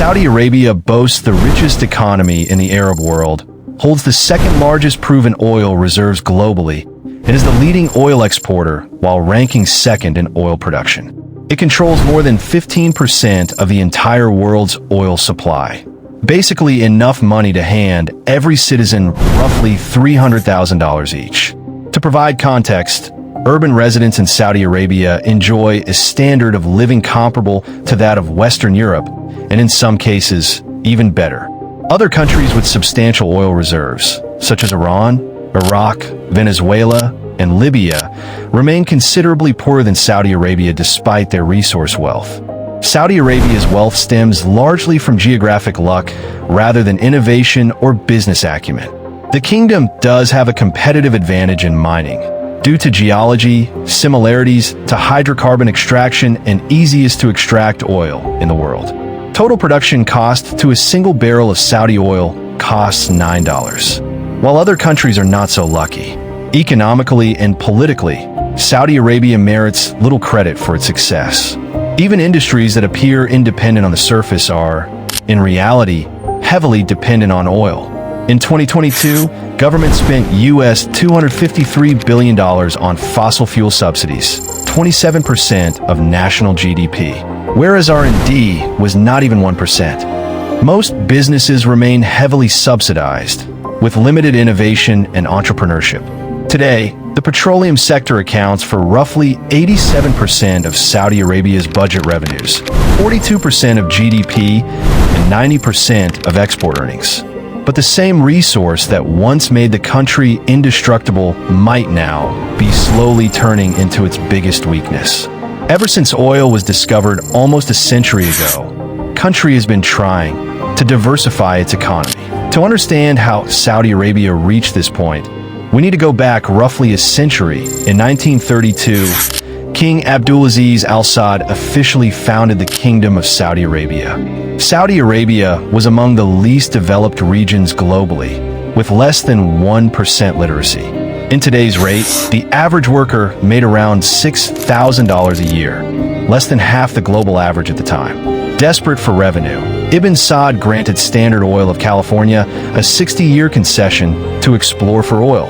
Saudi Arabia boasts the richest economy in the Arab world, holds the second largest proven oil reserves globally, and is the leading oil exporter while ranking second in oil production. It controls more than 15% of the entire world's oil supply. Basically enough money to hand every citizen roughly $300,000 each. To provide context, urban residents in Saudi Arabia enjoy a standard of living comparable to that of Western Europe, and in some cases, even better. Other countries with substantial oil reserves, such as Iran, Iraq, Venezuela, and Libya, remain considerably poorer than Saudi Arabia despite their resource wealth. Saudi Arabia's wealth stems largely from geographic luck rather than innovation or business acumen. The kingdom does have a competitive advantage in mining, due to geology, similarities to hydrocarbon extraction, and easiest to extract oil in the world. Total production cost to a single barrel of Saudi oil costs $9. While other countries are not so lucky, economically and politically, Saudi Arabia merits little credit for its success. Even industries that appear independent on the surface are, in reality, heavily dependent on oil. In 2022, government spent US $253 billion on fossil fuel subsidies, 27% of national GDP, whereas R&D was not even 1%. Most businesses remain heavily subsidized, with limited innovation and entrepreneurship. Today, the petroleum sector accounts for roughly 87% of Saudi Arabia's budget revenues, 42% of GDP, and 90% of export earnings. But the same resource that once made the country indestructible might now be slowly turning into its biggest weakness. Ever since oil was discovered almost a century ago, the country has been trying to diversify its economy. To understand how Saudi Arabia reached this point, we need to go back roughly a century. In 1932, King Abdulaziz Al Saud officially founded the Kingdom of Saudi Arabia. Saudi Arabia was among the least developed regions globally, with less than 1% literacy. In today's rate, the average worker made around $6,000 a year, less than half the global average at the time. Desperate for revenue, Ibn Saud granted Standard Oil of California a 60-year concession to explore for oil.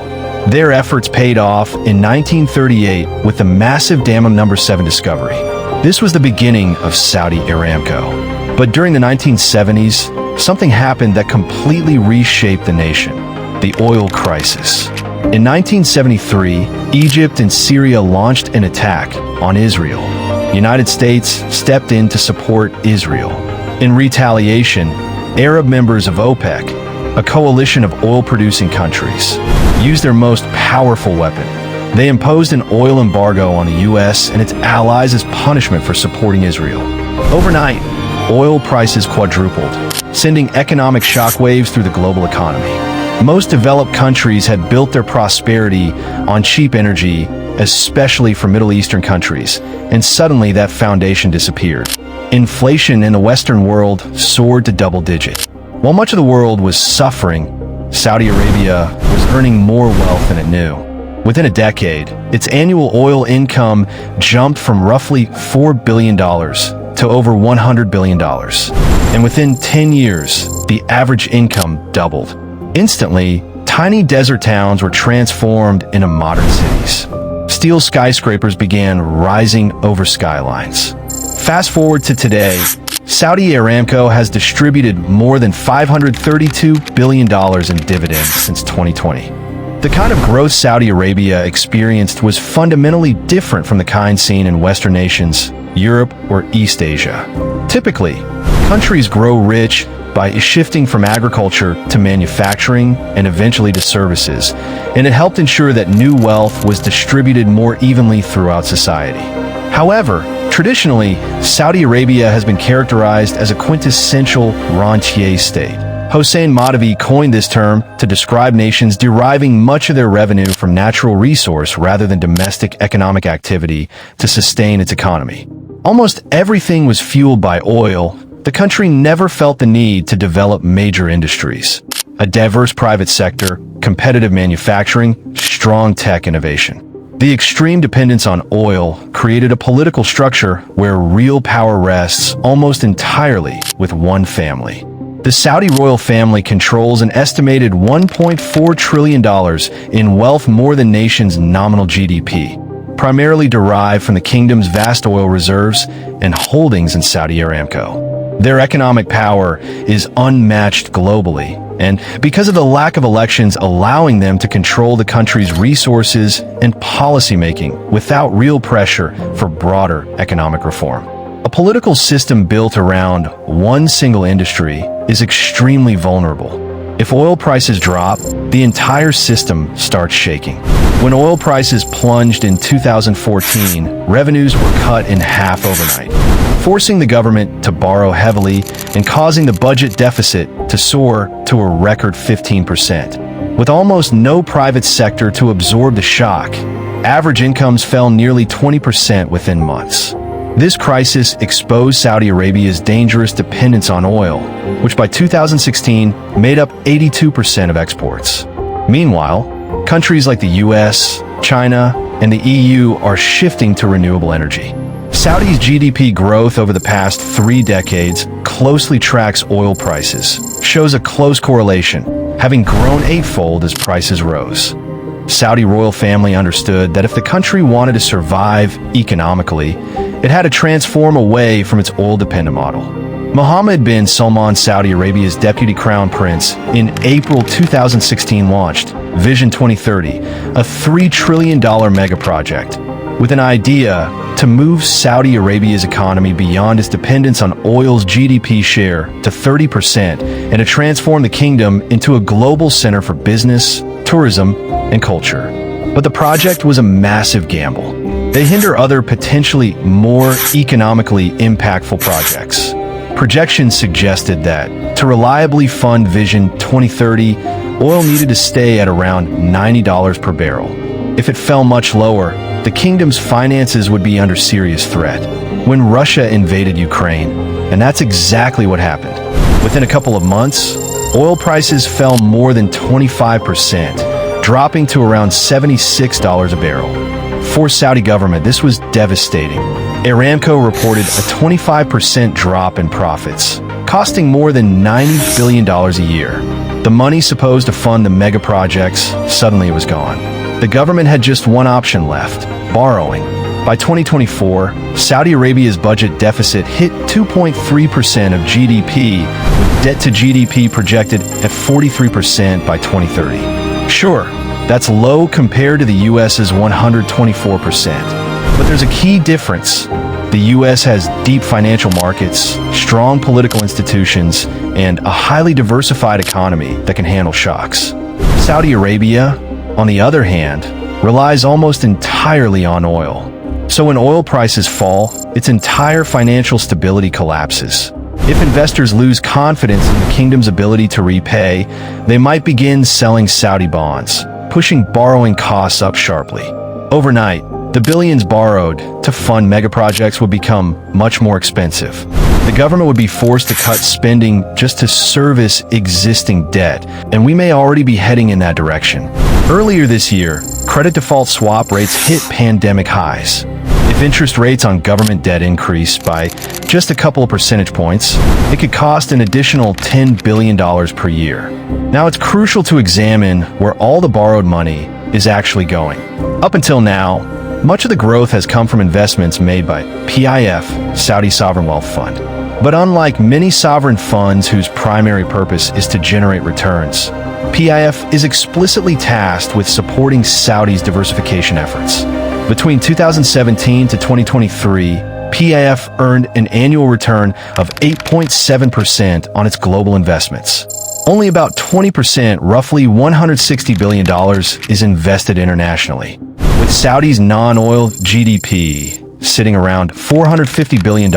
Their efforts paid off in 1938 with the massive Dammam No. 7 discovery. This was the beginning of Saudi Aramco. But during the 1970s, something happened that completely reshaped the nation: the oil crisis. In 1973, Egypt and Syria launched an attack on Israel. The United States stepped in to support Israel. In retaliation, Arab members of OPEC, a coalition of oil-producing countries, used their most powerful weapon. They imposed an oil embargo on the U.S. and its allies as punishment for supporting Israel. Overnight, oil prices quadrupled, sending economic shockwaves through the global economy. Most developed countries had built their prosperity on cheap energy, especially for Middle Eastern countries, and suddenly that foundation disappeared. Inflation in the Western world soared to double-digit. While much of the world was suffering, Saudi Arabia was earning more wealth than it knew. Within a decade, its annual oil income jumped from roughly $4 billion to over $100 billion. And within 10 years, the average income doubled. Instantly, tiny desert towns were transformed into modern cities. Steel skyscrapers began rising over skylines. Fast forward to today, Saudi Aramco has distributed more than $532 billion in dividends since 2020. The kind of growth Saudi Arabia experienced was fundamentally different from the kind seen in Western nations, Europe, or East Asia. Typically, countries grow rich by shifting from agriculture to manufacturing and eventually to services, and it helped ensure that new wealth was distributed more evenly throughout society. However, traditionally, Saudi Arabia has been characterized as a quintessential rentier state. Hossein Mahdavi coined this term to describe nations deriving much of their revenue from natural resource rather than domestic economic activity to sustain its economy. Almost everything was fueled by oil. The country never felt the need to develop major industries. A diverse private sector, competitive manufacturing, strong tech innovation. The extreme dependence on oil created a political structure where real power rests almost entirely with one family. The Saudi royal family controls an estimated $1.4 trillion in wealth, more than the nation's nominal GDP, primarily derived from the kingdom's vast oil reserves and holdings in Saudi Aramco. Their economic power is unmatched globally, and because of the lack of elections allowing them to control the country's resources and policymaking without real pressure for broader economic reform. A political system built around one single industry is extremely vulnerable. If oil prices drop, the entire system starts shaking. When oil prices plunged in 2014, revenues were cut in half overnight, forcing the government to borrow heavily and causing the budget deficit to soar to a record 15%. With almost no private sector to absorb the shock, average incomes fell nearly 20% within months. This crisis exposed Saudi Arabia's dangerous dependence on oil, which by 2016 made up 82% of exports. Meanwhile, countries like the US, China, and the EU are shifting to renewable energy. Saudi's GDP growth over the past 3 decades closely tracks oil prices, shows a close correlation, having grown 8-fold as prices rose. Saudi royal family understood that if the country wanted to survive economically, it had to transform away from its oil-dependent model. Mohammed bin Salman, Saudi Arabia's deputy crown prince, in April 2016 launched Vision 2030, a $3 trillion mega project, with an idea to move Saudi Arabia's economy beyond its dependence on oil's GDP share to 30% and to transform the kingdom into a global center for business, tourism, and culture. But the project was a massive gamble. They hinder other potentially more economically impactful projects. Projections suggested that to reliably fund Vision 2030, oil needed to stay at around $90 per barrel. If it fell much lower, the kingdom's finances would be under serious threat. When Russia invaded Ukraine, and that's exactly what happened. Within a couple of months, oil prices fell more than 25%, dropping to around $76 a barrel. For Saudi government, this was devastating. Aramco reported a 25% drop in profits, costing more than $90 billion a year. The money supposed to fund the mega projects, suddenly it was gone. The government had just one option left: borrowing. By 2024, Saudi Arabia's budget deficit hit 2.3% of GDP, with debt to GDP projected at 43% by 2030. Sure, that's low compared to the US's 124%. But there's a key difference. The US has deep financial markets, strong political institutions, and a highly diversified economy that can handle shocks. Saudi Arabia, on the other hand, relies almost entirely on oil. So when oil prices fall, its entire financial stability collapses. If investors lose confidence in the kingdom's ability to repay, they might begin selling Saudi bonds, pushing borrowing costs up sharply. Overnight, the billions borrowed to fund megaprojects would become much more expensive. The government would be forced to cut spending just to service existing debt, and we may already be heading in that direction. Earlier this year, credit default swap rates hit pandemic highs. If interest rates on government debt increase by just a couple of percentage points, it could cost an additional $10 billion per year. Now, it's crucial to examine where all the borrowed money is actually going. Up until now, much of the growth has come from investments made by PIF, Saudi Sovereign Wealth Fund. But unlike many sovereign funds whose primary purpose is to generate returns, PIF is explicitly tasked with supporting Saudi's diversification efforts. Between 2017 to 2023, PIF earned an annual return of 8.7% on its global investments. Only about 20%, roughly $160 billion, is invested internationally. With Saudi's non-oil GDP sitting around $450 billion,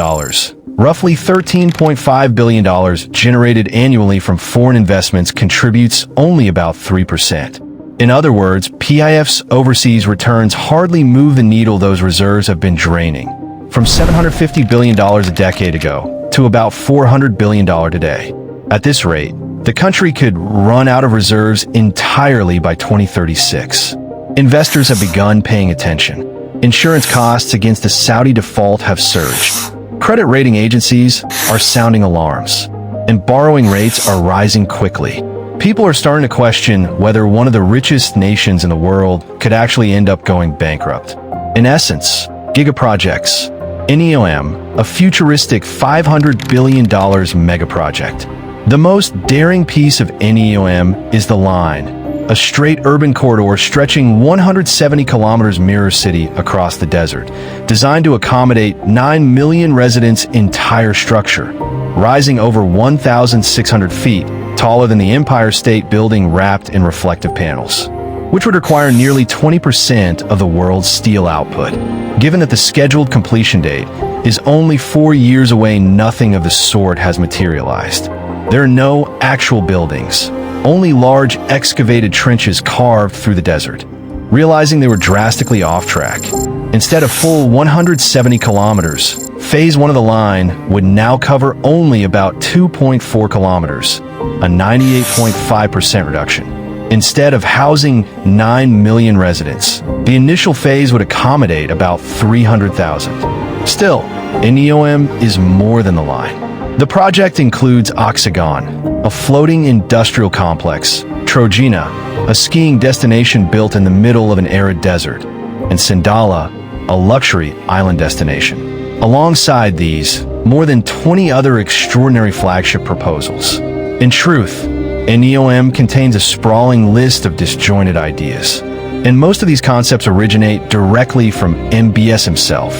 roughly $13.5 billion generated annually from foreign investments contributes only about 3%. In other words, PIF's overseas returns hardly move the needle those reserves have been draining, from $750 billion a decade ago to about $400 billion today. At this rate, the country could run out of reserves entirely by 2036. investors have begun paying attention. Insurance costs against the Saudi default have surged. Credit rating agencies are sounding alarms, and borrowing rates are rising quickly. People are starting to question whether one of the richest nations in the world could actually end up going bankrupt. In essence, gigaprojects, NEOM, a futuristic $500 billion megaproject. The most daring piece of NEOM is the line, a straight urban corridor stretching 170 kilometers mirror city across the desert, designed to accommodate 9 million residents' entire structure, rising over 1,600 feet, taller than the Empire State Building wrapped in reflective panels, which would require nearly 20% of the world's steel output. Given that the scheduled completion date is only 4 years away, nothing of the sort has materialized. There are no actual buildings, only large excavated trenches carved through the desert. Realizing they were drastically off track, instead of full 170 kilometers, Phase 1 of the line would now cover only about 2.4 kilometers, a 98.5% reduction. Instead of housing 9 million residents, the initial phase would accommodate about 300,000. Still, NEOM is more than the line. The project includes Oxagon, a floating industrial complex, Trojena, a skiing destination built in the middle of an arid desert, and Sindala, a luxury island destination. Alongside these, more than 20 other extraordinary flagship proposals. In truth, NEOM contains a sprawling list of disjointed ideas, and most of these concepts originate directly from MBS himself,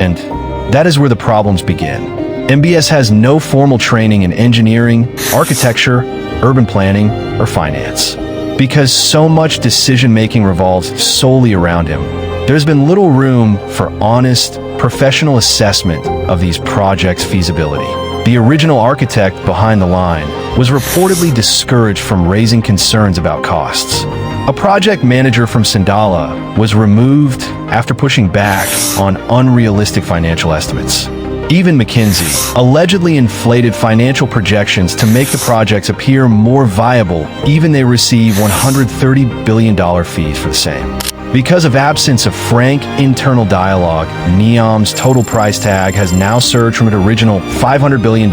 and that is where the problems begin. MBS has no formal training in engineering, architecture, urban planning, or finance. Because so much decision-making revolves solely around him, there's been little room for honest, professional assessment of these projects' feasibility. The original architect behind the line was reportedly discouraged from raising concerns about costs. A project manager from Sindala was removed after pushing back on unrealistic financial estimates. Even McKinsey allegedly inflated financial projections to make the projects appear more viable, even they receive $130 billion fees for the same. Because of absence of frank internal dialogue, NEOM's total price tag has now surged from its original $500 billion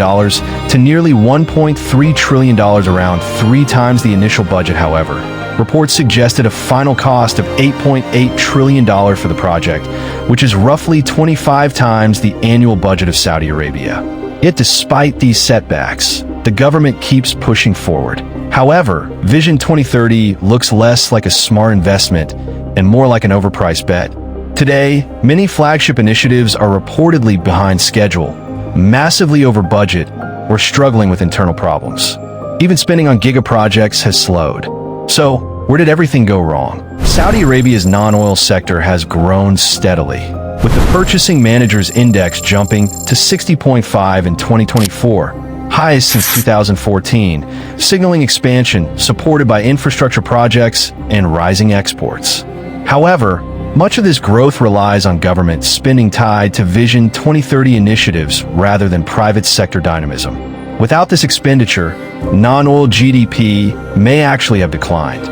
to nearly $1.3 trillion, around 3 times the initial budget. However, reports suggested a final cost of $8.8 trillion for the project, which is roughly 25 times the annual budget of Saudi Arabia. Yet despite these setbacks, the government keeps pushing forward. However, Vision 2030 looks less like a smart investment and more like an overpriced bet. Today, many flagship initiatives are reportedly behind schedule, massively over budget, or struggling with internal problems. Even spending on gigaprojects has slowed. So, where did everything go wrong? Saudi Arabia's non-oil sector has grown steadily, with the Purchasing Managers Index jumping to 60.5 in 2024, highest since 2014, signaling expansion supported by infrastructure projects and rising exports. However, much of this growth relies on government spending tied to Vision 2030 initiatives rather than private sector dynamism. Without this expenditure, non-oil GDP may actually have declined.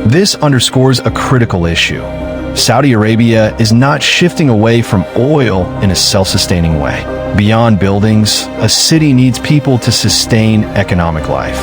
This underscores a critical issue. Saudi Arabia is not shifting away from oil in a self-sustaining way. Beyond buildings, a city needs people to sustain economic life.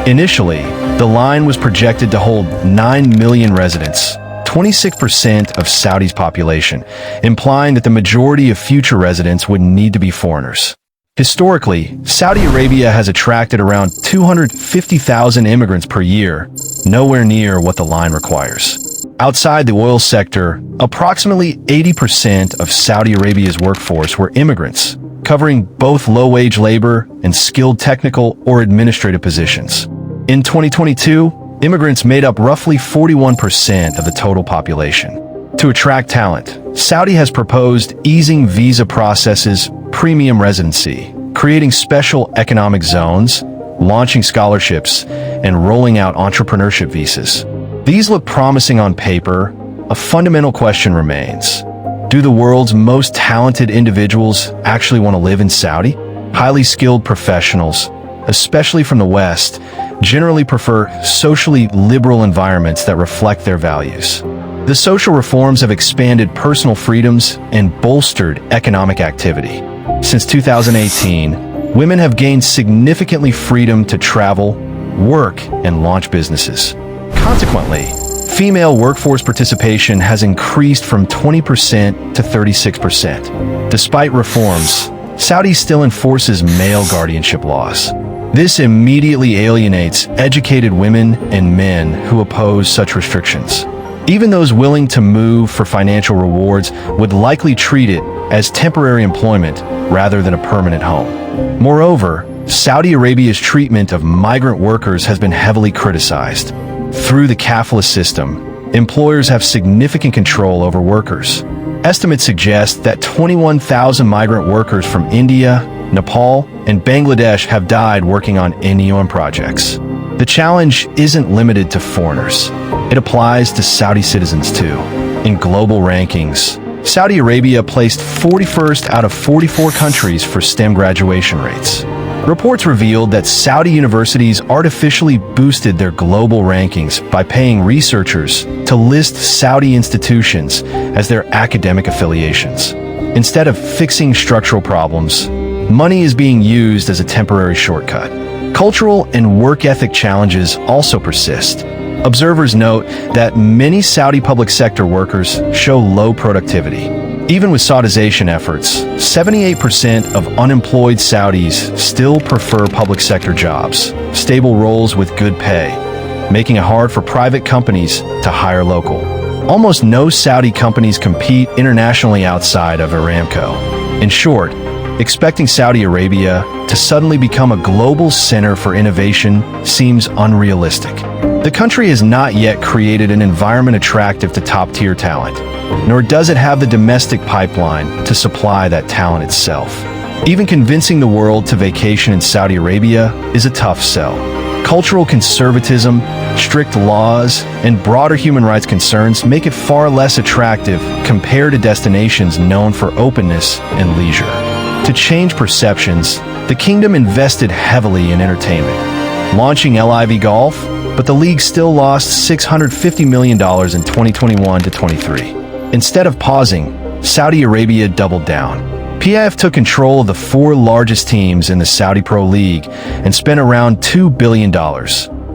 Initially, the line was projected to hold 9 million residents, 26% of Saudi's population, implying that the majority of future residents would need to be foreigners. Historically, Saudi Arabia has attracted around 250,000 immigrants per year, nowhere near what the line requires. Outside the oil sector, approximately 80% of Saudi Arabia's workforce were immigrants, covering both low-wage labor and skilled technical or administrative positions. In 2022, immigrants made up roughly 41% of the total population. To attract talent, Saudi has proposed easing visa processes, premium residency, creating special economic zones, launching scholarships, and rolling out entrepreneurship visas. These look promising on paper. A fundamental question remains. Do the world's most talented individuals actually want to live in Saudi? Highly skilled professionals, especially from the West, generally prefer socially liberal environments that reflect their values. The social reforms have expanded personal freedoms and bolstered economic activity. Since 2018, women have gained significantly freedom to travel, work, and launch businesses. Consequently, female workforce participation has increased from 20% to 36%. Despite reforms, Saudi still enforces male guardianship laws. This immediately alienates educated women and men who oppose such restrictions. Even those willing to move for financial rewards would likely treat it as temporary employment rather than a permanent home. Moreover, Saudi Arabia's treatment of migrant workers has been heavily criticized. Through the kafala system, employers have significant control over workers. Estimates suggest that 21,000 migrant workers from India, Nepal, and Bangladesh have died working on NEOM projects. The challenge isn't limited to foreigners. It applies to Saudi citizens too. In global rankings, Saudi Arabia placed 41st out of 44 countries for STEM graduation rates. Reports revealed that Saudi universities artificially boosted their global rankings by paying researchers to list Saudi institutions as their academic affiliations. Instead of fixing structural problems, money is being used as a temporary shortcut. Cultural and work ethic challenges also persist. Observers note that many Saudi public sector workers show low productivity. Even with Saudization efforts, 78% of unemployed Saudis still prefer public sector jobs, stable roles with good pay, making it hard for private companies to hire local. Almost no Saudi companies compete internationally outside of Aramco. In short, expecting Saudi Arabia to suddenly become a global center for innovation seems unrealistic. The country has not yet created an environment attractive to top-tier talent, nor does it have the domestic pipeline to supply that talent itself. Even convincing the world to vacation in Saudi Arabia is a tough sell. Cultural conservatism, strict laws, and broader human rights concerns make it far less attractive compared to destinations known for openness and leisure. To change perceptions, the kingdom invested heavily in entertainment, launching LIV Golf, but the league still lost $650 million in 2021 to 23. Instead of pausing, Saudi Arabia doubled down. PIF took control of the 4 largest teams in the Saudi Pro League and spent around $2 billion,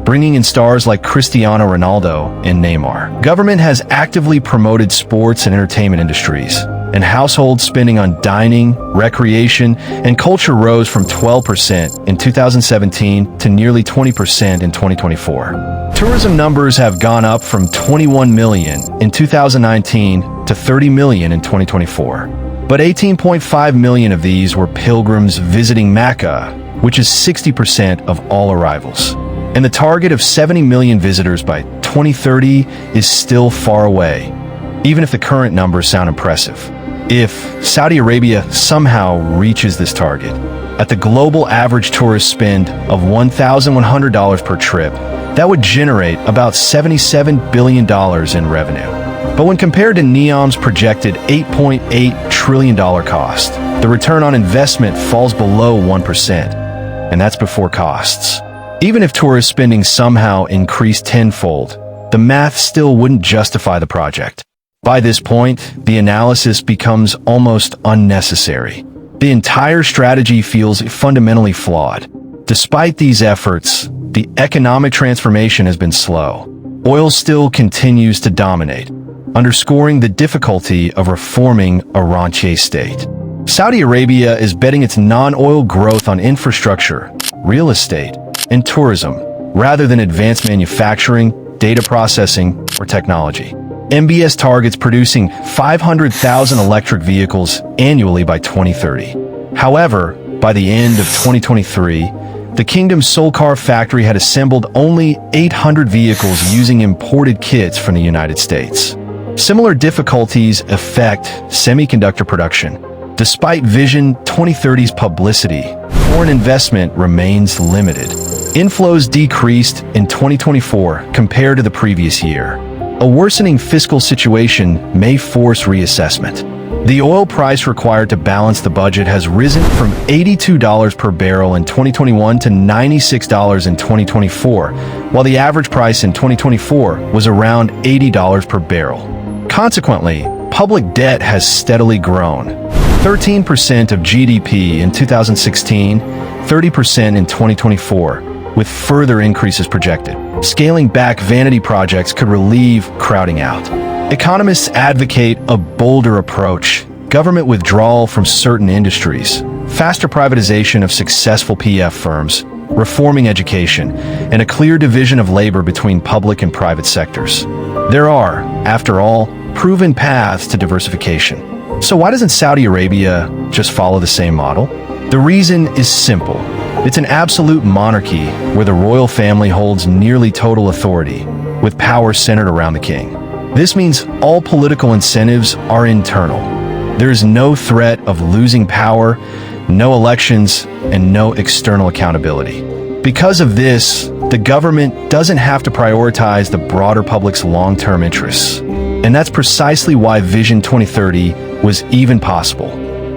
bringing in stars like Cristiano Ronaldo and Neymar. Government has actively promoted sports and entertainment industries, and household spending on dining, recreation, and culture rose from 12% in 2017 to nearly 20% in 2024. Tourism numbers have gone up from 21 million in 2019 to 30 million in 2024. But 18.5 million of these were pilgrims visiting Mecca, which is 60% of all arrivals. And the target of 70 million visitors by 2030 is still far away, even if the current numbers sound impressive. If Saudi Arabia somehow reaches this target, at the global average tourist spend of $1,100 per trip, that would generate about $77 billion in revenue. But when compared to NEOM's projected $8.8 trillion cost, the return on investment falls below 1%, and that's before costs. Even if tourist spending somehow increased tenfold, the math still wouldn't justify the project. By this point, the analysis becomes almost unnecessary. The entire strategy feels fundamentally flawed. Despite these efforts, the economic transformation has been slow. Oil still continues to dominate, underscoring the difficulty of reforming a rentier state. Saudi Arabia is betting its non-oil growth on infrastructure, real estate, and tourism, rather than advanced manufacturing, data processing, or technology. MBS targets producing 500,000 electric vehicles annually by 2030. However, by the end of 2023, the kingdom's sole car factory had assembled only 800 vehicles using imported kits from the United States. Similar difficulties affect semiconductor production. Despite Vision 2030's publicity, foreign investment remains limited. Inflows decreased in 2024 compared to the previous year. A worsening fiscal situation may force reassessment. The oil price required to balance the budget has risen from $82 per barrel in 2021 to $96 in 2024, while the average price in 2024 was around $80 per barrel. Consequently, public debt has steadily grown. 13% of GDP in 2016, 30% in 2024, with further increases projected. Scaling back vanity projects could relieve crowding out. Economists advocate a bolder approach: government withdrawal from certain industries, faster privatization of successful PF firms, reforming education, and a clear division of labor between public and private sectors. There are, after all, proven paths to diversification. So why doesn't Saudi Arabia just follow the same model? The reason is simple. It's an absolute monarchy where the royal family holds nearly total authority, with power centered around the king. This means all political incentives are internal. There is no threat of losing power, no elections, and no external accountability. Because of this, the government doesn't have to prioritize the broader public's long-term interests. And that's precisely why Vision 2030 was even possible.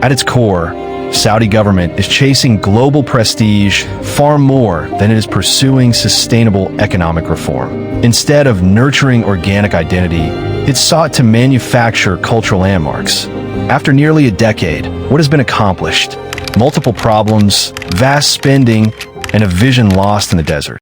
At its core, Saudi government is chasing global prestige far more than it is pursuing sustainable economic reform. Instead of nurturing organic identity, it sought to manufacture cultural landmarks. After nearly a decade, what has been accomplished? Multiple problems, vast spending, and a vision lost in the desert.